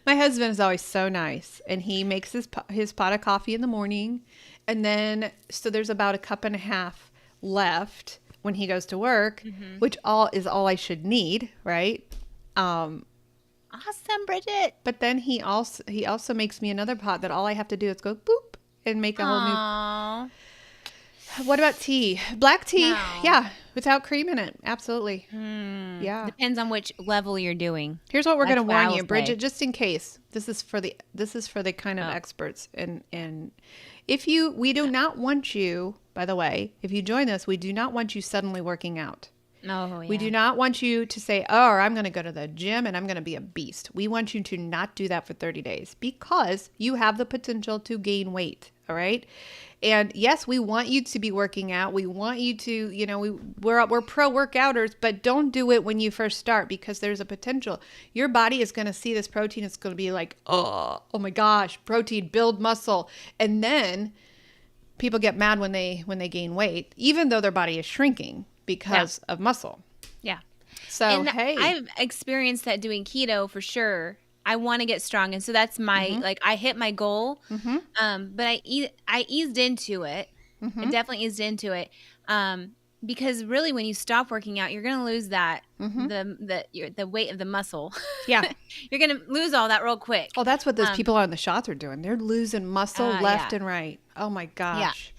My husband is always so nice, and he makes his pot of coffee in the morning, and then so there's about 1.5 cups left when he goes to work, which is all I should need, right? Awesome, Bridget. But then he also makes me another pot that all I have to do is go boop and make a whole new. Aww. What about tea? Black tea, No. yeah, without cream in it, absolutely. Yeah. Depends on which level you're doing. Here's what we're going to That's what I warn will you, Bridget, say. just in case. This is for the kind of experts, and if we do not want you. By the way, if you join us, we do not want you suddenly working out. Oh, yeah. We do not want you to say, oh, I'm going to go to the gym and I'm going to be a beast. We want you to not do that for 30 days because you have the potential to gain weight. All right. And yes, we want you to be working out. We want you to, we're pro workouters, but don't do it when you first start because there's a potential. Your body is going to see this protein. It's going to be like, oh my gosh, protein, build muscle. And then people get mad when they gain weight, even though their body is shrinking because of muscle. Yeah. So, And hey. I've experienced that doing keto for sure. I want to get strong, and so that's my I hit my goal. But I eased into it. I definitely eased into it. Because really, when you stop working out, you're going to lose that the weight of the muscle. Yeah. You're going to lose all that real quick. Oh, that's what those people on the shots are doing. They're losing muscle left and right. Oh my gosh.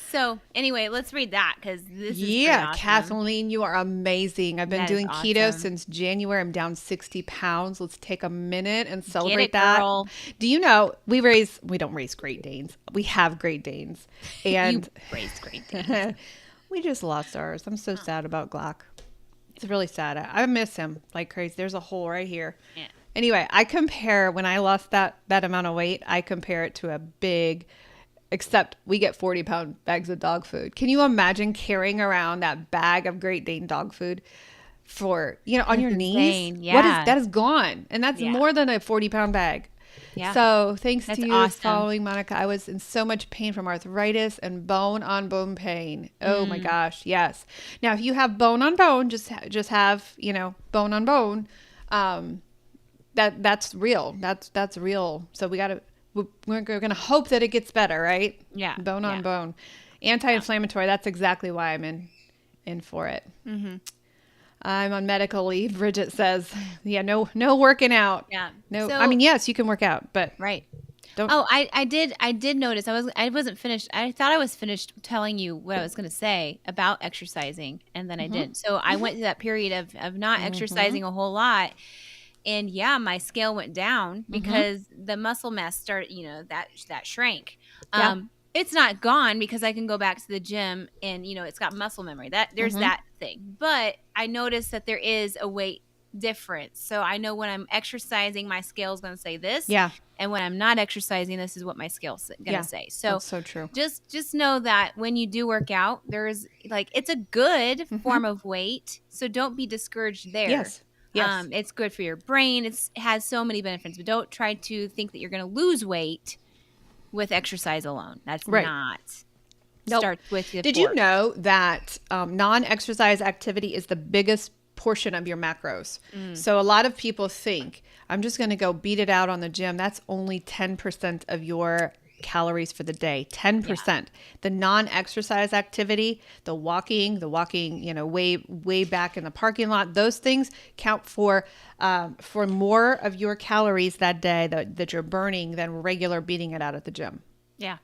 So anyway, let's read that because this is Yeah, pretty awesome. Kathleen, you are amazing. I've been That is doing keto awesome. since January. I'm down 60 pounds. Let's take a minute and Get celebrate it, that. girl. Do you know we don't raise Great Danes. We have Great Danes. And You raised great things. we just lost ours. I'm so sad about Glock. It's really sad. I miss him like crazy. There's a hole right here. Yeah. Anyway, I compare when I lost that amount of weight, I compare it to a big, except we get 40-pound bags of dog food. Can you imagine carrying around that bag of Great Dane dog food for, on your knees? insane. Yeah. That is gone. And that's more than a 40-pound bag. Yeah. So thanks That's to you awesome. following Monica. I was in so much pain from arthritis and bone on bone pain. Oh my gosh. Yes. Now, if you have bone on bone, just have, bone on bone. That's real. That's real. So we're going to hope that it gets better, right? Yeah. Bone on bone. Anti-inflammatory. That's exactly why I'm in for it. I'm on medical leave. Bridget says, yeah, no working out. Yeah. No, So- I mean, yes, you can work out, but Right. Don't. Oh, I did notice. I wasn't finished. I thought I was finished telling you what I was going to say about exercising, and then I Mm-hmm. didn't. So I went through that period of not Mm-hmm. exercising a whole lot, and yeah, my scale went down Mm-hmm. because the muscle mass started, that shrank. Yeah. It's not gone because I can go back to the gym and it's got muscle memory. That there's Mm-hmm. that thing. But I noticed that there is a weight difference. So I know when I'm exercising, my scale is going to say this, Yeah. and when I'm not exercising, this is what my scale's going to Yeah. say. So That's so true. just know that when you do work out, there's like it's a good Mm-hmm. form of weight. So don't be discouraged there. Yes. Yes. It's good for your brain. It has so many benefits, but don't try to think that you're going to lose weight with exercise alone. That's Right. not. Nope. Starts with the Did you fork. know that non-exercise activity is the biggest portion of your macros? So a lot of people think, I'm just going to go beat it out on the gym. That's only 10% of your calories for the day. 10%. The non-exercise activity, the walking, way back in the parking lot, those things count for more of your calories that day that you're burning than regular beating it out at the gym. Yeah.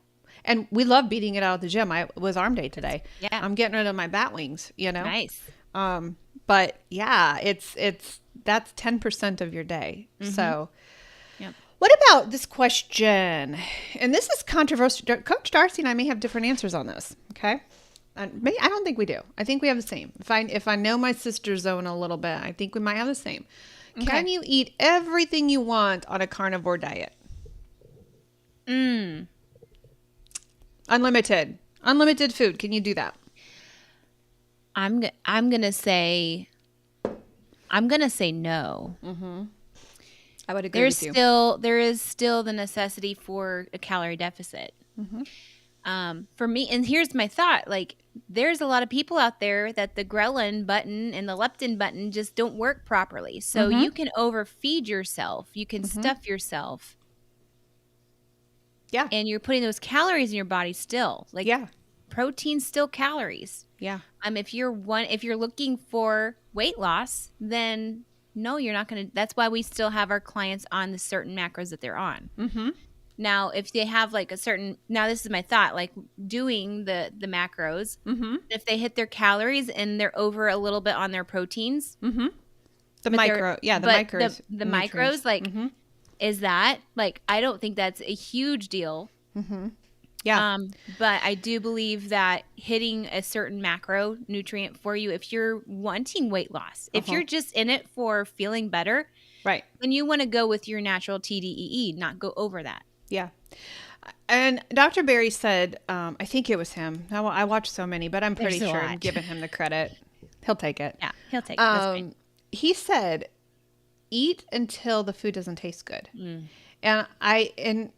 And we love beating it out at the gym. It was arm day today. Yeah. I'm getting rid of my bat wings, Nice. But yeah, that's 10% of your day. So Yep. what about this question? And this is controversial. Coach Darcy and I may have different answers on this. Okay. I don't think we do. I think we have the same. If I know my sister zone a little bit, I think we might have the same. Okay. Can you eat everything you want on a carnivore diet? Unlimited food. Can you do that? I'm gonna say no. I would agree with you. There is still the necessity for a calorie deficit. For me, and here's my thought: like, there's a lot of people out there that the ghrelin button and the leptin button just don't work properly. So you can overfeed yourself. You can stuff yourself. Yeah. And you're putting those calories in your body still. Like, Yeah. protein's still calories. Yeah. If you're looking for weight loss, then no, you're not going to. That's why we still have our clients on the certain macros that they're on. Now, if they have like a certain, now this is my thought, like doing the macros, if they hit their calories and they're over a little bit on their proteins, The but micros, the macros, like, is that like, I don't think that's a huge deal. Yeah. But I do believe that hitting a certain macro nutrient for you, if you're wanting weight loss, if you're just in it for feeling better, Right. then you want to go with your natural TDEE, not go over that. Yeah. And Dr. Berry said, I think it was him. I watched so many, but I'm pretty There's a sure I'm lot. giving him the credit. He'll take it. Yeah, he'll take it. That's fine. He said, eat until the food doesn't taste good. And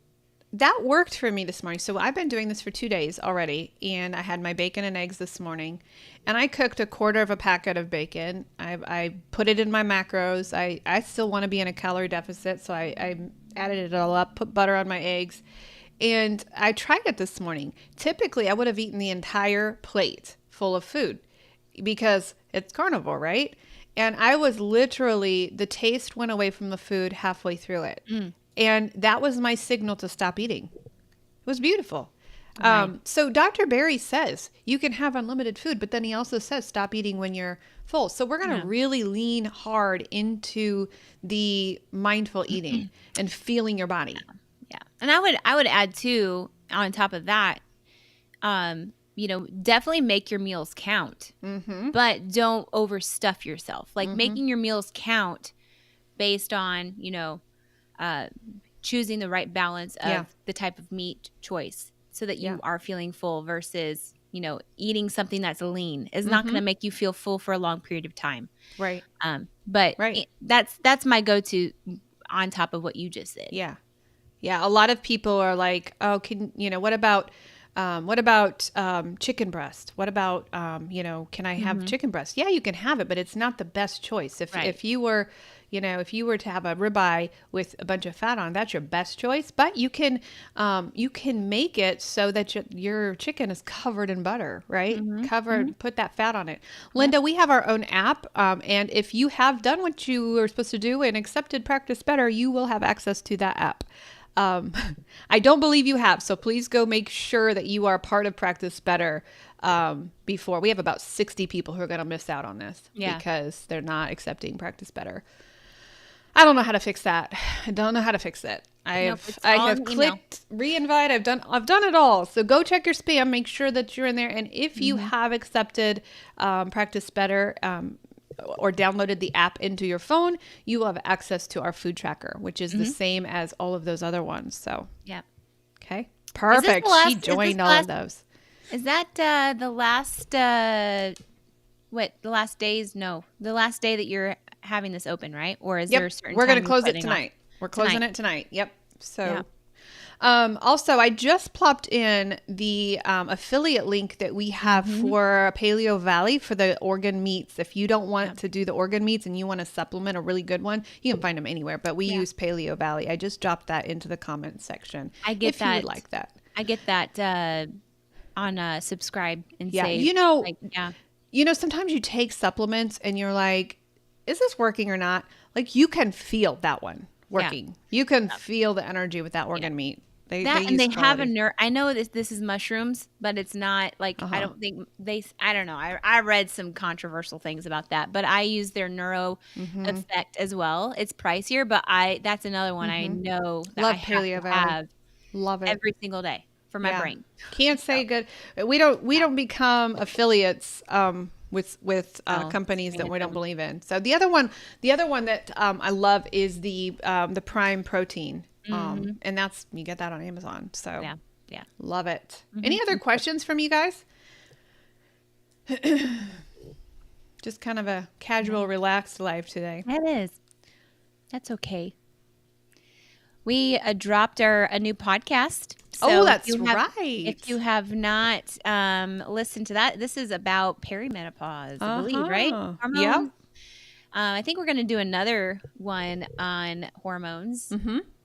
that worked for me this morning. So I've been doing this for 2 days already, and I had my bacon and eggs this morning, and I cooked a quarter of a packet of bacon. I put it in my macros. I still want to be in a calorie deficit, so I added it all up, put butter on my eggs, and I tried it this morning. Typically, I would have eaten the entire plate full of food because it's carnivore, right? And I was literally, the taste went away from the food halfway through it. And that was my signal to stop eating. It was beautiful. Right. So Dr. Berry says you can have unlimited food, but then he also says stop eating when you're full. So we're going to really lean hard into the mindful eating and feeling your body. Yeah. And I would add too, on top of that, definitely make your meals count, but don't overstuff yourself. Like making your meals count based on, choosing the right balance of the type of meat choice so that you are feeling full versus, eating something that's lean is not going to make you feel full for a long period of time. Right. But Right. that's my go-to on top of what you just said. Yeah. Yeah. A lot of people are like, oh, what about chicken breast? What about, can I have chicken breast? Yeah, you can have it, but it's not the best choice. If you were to have a ribeye with a bunch of fat on, that's your best choice. But you can make it so that your chicken is covered in butter, right? Put that fat on it. Linda, we have our own app. And if you have done what you were supposed to do and accepted Practice Better, you will have access to that app. I don't believe you have. So please go make sure that you are part of Practice Better before. We have about 60 people who are going to miss out on this because they're not accepting Practice Better. I don't know how to fix that. I don't know how to fix it. I have clicked re-invite. I've done it all. So go check your spam. Make sure that you're in there. And if you have accepted Practice Better or downloaded the app into your phone, you will have access to our food tracker, which is the same as all of those other ones. So okay, perfect. She joined all of those. Is that the last? The last days? No, the last day that you're having this open, right? Or is there a certain? We're going to close it tonight. We're closing it tonight. Yep. So, also, I just plopped in the affiliate link that we have for Paleo Valley for the organ meats. If you don't want to do the organ meats and you want to supplement a really good one, you can find them anywhere. But we use Paleo Valley. I just dropped that into the comments section. I get if that. You would like that. I get that on subscribe and save. Sometimes you take supplements and you're like, is this working or not? Like you can feel that one working. You can feel the energy with that organ meat. They have a nerve. I know this is mushrooms, but it's not like I don't think I don't know. I read some controversial things about that, but I use their neuro effect as well. It's pricier, but that's another one I know that Love I Paleo have Love it every single day for my brain. Can't say good. We don't become affiliates with companies that we don't believe in. So the other one that I love is the Prime Protein, and you get that on Amazon. So love it. Any other questions from you guys? Just kind of a casual, relaxed life today. That is. That's okay. We dropped a new podcast. So that's right. If you have not listened to that, this is about perimenopause, I believe, right? Hormones. Yeah. I think we're going to do another one on hormones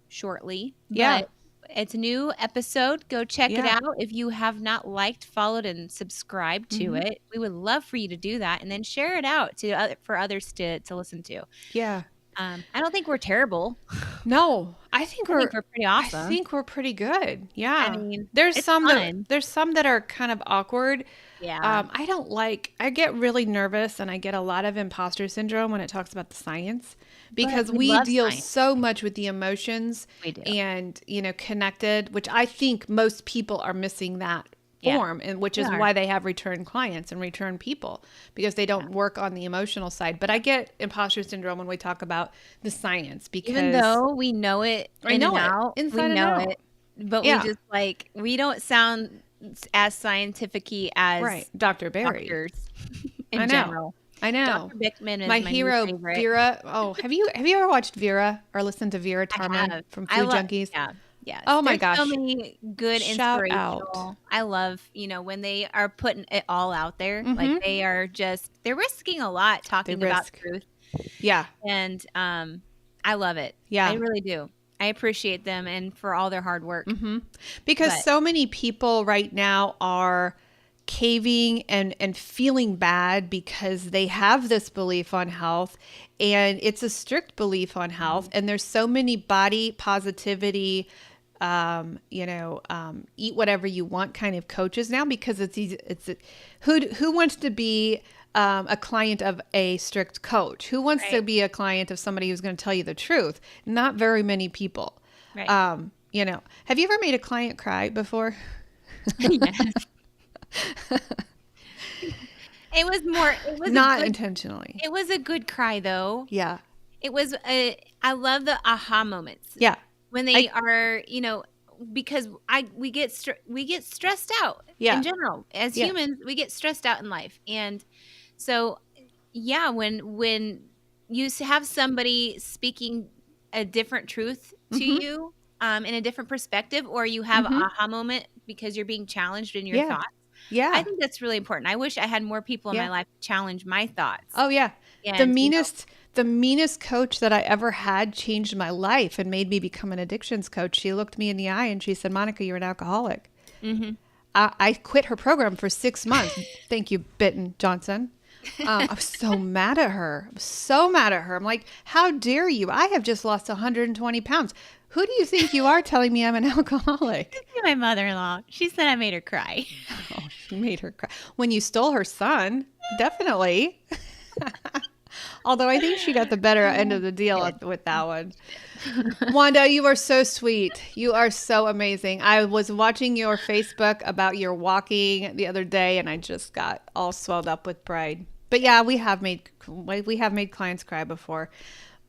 shortly. Yeah. But it's a new episode. Go check it out. If you have not liked, followed, and subscribed to it, we would love for you to do that, and then share it out for others to listen to. Yeah. I don't think we're terrible. No, I think we're pretty awesome. I think we're pretty good. Yeah. I mean, there's some that are kind of awkward. Yeah. I get really nervous and I get a lot of imposter syndrome when it talks about the science because we deal so much with the emotions and, connected, which I think most people are missing that form, and which is why they have return clients and return people, because they don't work on the emotional side. But I get imposter syndrome when we talk about the science, because even though we know it inside and out, but we don't sound as scientific-y as Dr. Berry doctors in general. I know. Dr. Bickman is my hero, favorite. Vera. Oh, have you ever watched Vera or listened to Vera Tarman from Food Junkies? Yeah. Oh my gosh. So many good Shout inspirational. Out. I love, when they are putting it all out there. Like they're risking a lot talking about truth. Yeah. And I love it. Yeah. I really do. I appreciate them and for all their hard work. Because so many people right now are caving and feeling bad because they have this belief on health, and it's a strict belief on health. And there's so many body positivity, eat whatever you want kind of coaches now, because it's easy. Who wants to be a client of a strict coach? Who wants to be a client of somebody who's going to tell you the truth? Not very many people. Right. Have you ever made a client cry before? Yes. It was not intentionally. It was a good cry though. Yeah. It was I love the aha moments. Yeah. When they are, because we get stressed out in general. As humans, we get stressed out in life. And so when you have somebody speaking a different truth to you in a different perspective, or you have an aha moment because you're being challenged in your thoughts. Yeah. I think that's really important. I wish I had more people in my life to challenge my thoughts. Oh yeah. And, the meanest coach that I ever had changed my life and made me become an addictions coach. She looked me in the eye and she said, "Monica, you're an alcoholic." I quit her program for 6 months. Thank you, Bitten Johnson. I was so mad at her. I was so mad at her. I'm like, how dare you? I have just lost 120 pounds. Who do you think you are telling me I'm an alcoholic? My mother-in-law, she said I made her cry. Oh, she made her cry. When you stole her son, definitely. Although I think she got the better end of the deal with that one. Wanda, you are so sweet. You are so amazing. I was watching your Facebook about your walking the other day, and I just got all swelled up with pride. But yeah, we have made clients cry before.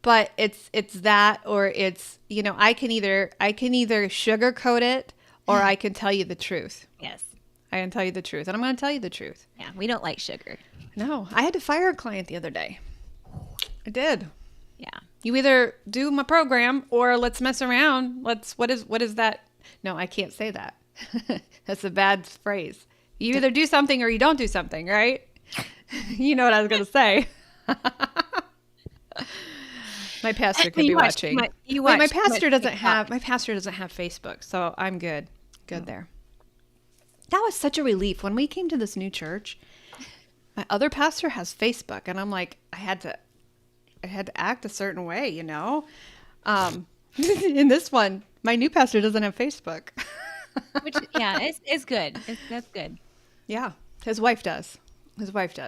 But it's that, or it's, I can either sugarcoat it, or I can tell you the truth. Yes. I can tell you the truth, and I'm going to tell you the truth. Yeah, we don't like sugar. No, I had to fire a client the other day. I did. Yeah. You either do my program or let's mess around. What is that? No, I can't say that. That's a bad phrase. You either do something or you don't do something, right? You know what I was going to say. My pastor could be watching. My pastor doesn't have Facebook, so I'm good. Good there. That was such a relief when we came to this new church. My other pastor has Facebook, and I'm like, I had to act a certain way, In this one, my new pastor doesn't have Facebook. Which, yeah, it's good. That's good. Yeah, his wife does.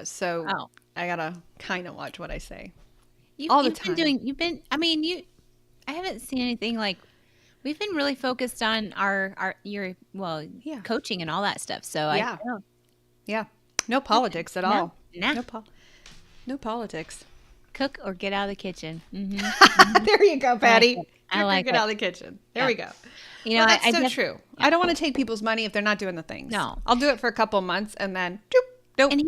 So I gotta kind of watch what I say all the time. I haven't seen anything like. We've been really focused on your coaching and all that stuff. So yeah. Yeah. No politics at all. Nah. No politics. Cook or get out of the kitchen. Mm-hmm. There you go, Patty. I like get out of the kitchen. There we go. That's so true. Yeah. I don't want to take people's money if they're not doing the things. No. I'll do it for a couple of months and then nope. And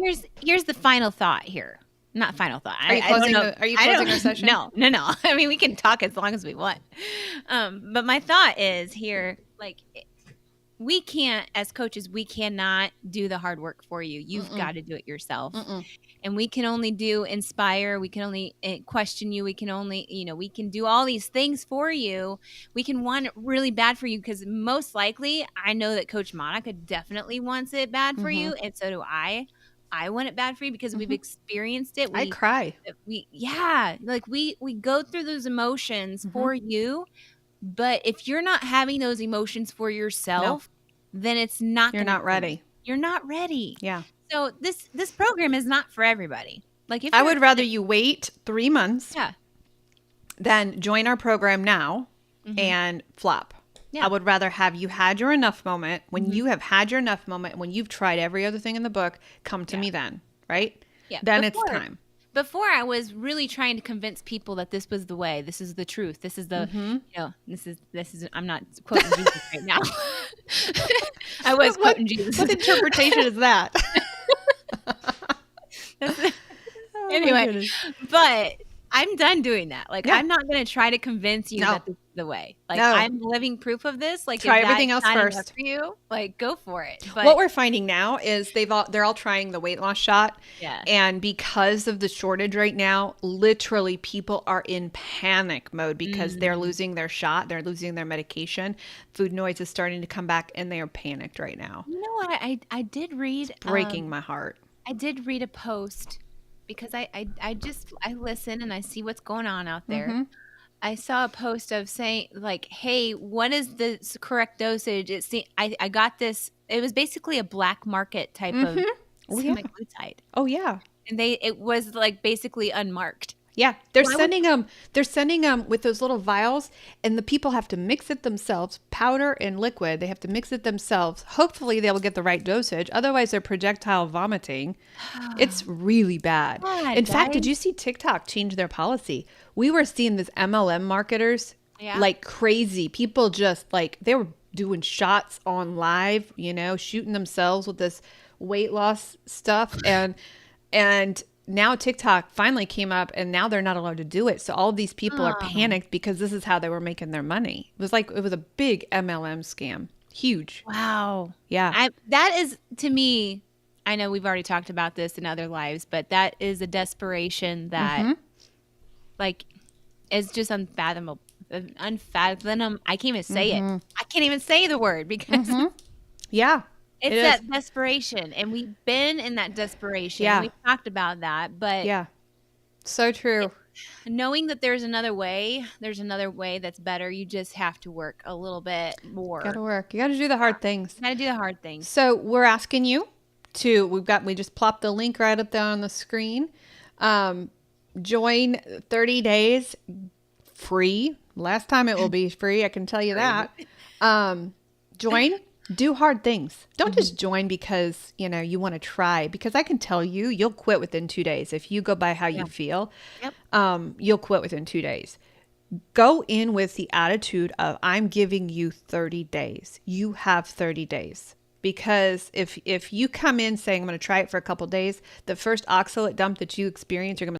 here's the final thought here. Not final thought. Are you closing our session? No. I mean, we can talk as long as we want. But my thought is here, like, we can't, as coaches, we cannot do the hard work for you. You've got to do it yourself. And we can only inspire. We can only question you. We can only, we can do all these things for you. We can want it really bad for you because most likely I know that Coach Monica definitely wants it bad for you. And so do I. I want it bad for you because we've experienced it. I cry. We go through those emotions for you. But if you're not having those emotions for yourself, then it's not. You're not ready. You're not ready. Yeah. So this program is not for everybody. Like, if I would rather you wait 3 months, yeah, than join our program now and flop. Yeah. I would rather have you had your enough moment. When you have had your enough moment, when you've tried every other thing in the book, come to me then, right? Yeah. Then it's time. Before, I was really trying to convince people that this was the way. This is the truth. This is the, this is. I'm not quoting Jesus right now. I was quoting Jesus. What interpretation is that? Anyway, but I'm done doing that. Like, I'm not going to try to convince you that this is the way. Like, I'm living proof of this. Like, try everything else first for you. Like, go for it. But what we're finding now is they're all trying the weight loss shot. Yeah. And because of the shortage right now, literally people are in panic mode because they're losing their shot. They're losing their medication. Food noise is starting to come back and they are panicked right now. You know what? I did read. It's breaking my heart. I did read a post because I listen and I see what's going on out there. I saw a post of saying, like, hey, what is the correct dosage? I got this. It was basically a black market type of semaglutide. Oh yeah. And it was like basically unmarked. Yeah, they're sending them with those little vials, and the people have to mix it themselves, powder and liquid. They have to mix it themselves. Hopefully, they will get the right dosage. Otherwise, they're projectile vomiting. It's really bad. In fact, did you see TikTok change their policy? We were seeing this MLM marketers like crazy. People just they were doing shots on live, shooting themselves with this weight loss stuff, and now TikTok finally came up and now they're not allowed to do it. So all of these people are panicked because this is how they were making their money. It was a big MLM scam. Huge. Wow. Yeah. That is, to me, I know we've already talked about this in other lives, but that is a desperation that is just unfathomable. I can't even say it. I can't even say the word because. Yeah. It It's is. that desperation, and we've been in that desperation, and Yeah. we've talked about that, but Yeah. So true. knowing that there's another way that's better, you just have to work a little bit Got to more. work. You got to do the hard things. You gotta do the hard things. So we're asking you we just plopped the link right up there on the screen. Um, join 30 days free. Last time it will be free. I can tell you Free. that. Join, do hard things. Don't Mhm. just join because, you want to try, because I can tell you, you'll quit within 2 days. If you go by how Yeah. you feel, Yep. you'll quit within 2 days. Go in with the attitude of, I'm giving you 30 days. You have 30 days. Because if you come in saying I'm going to try it for a couple days, the first oxalate dump that you experience, you're going to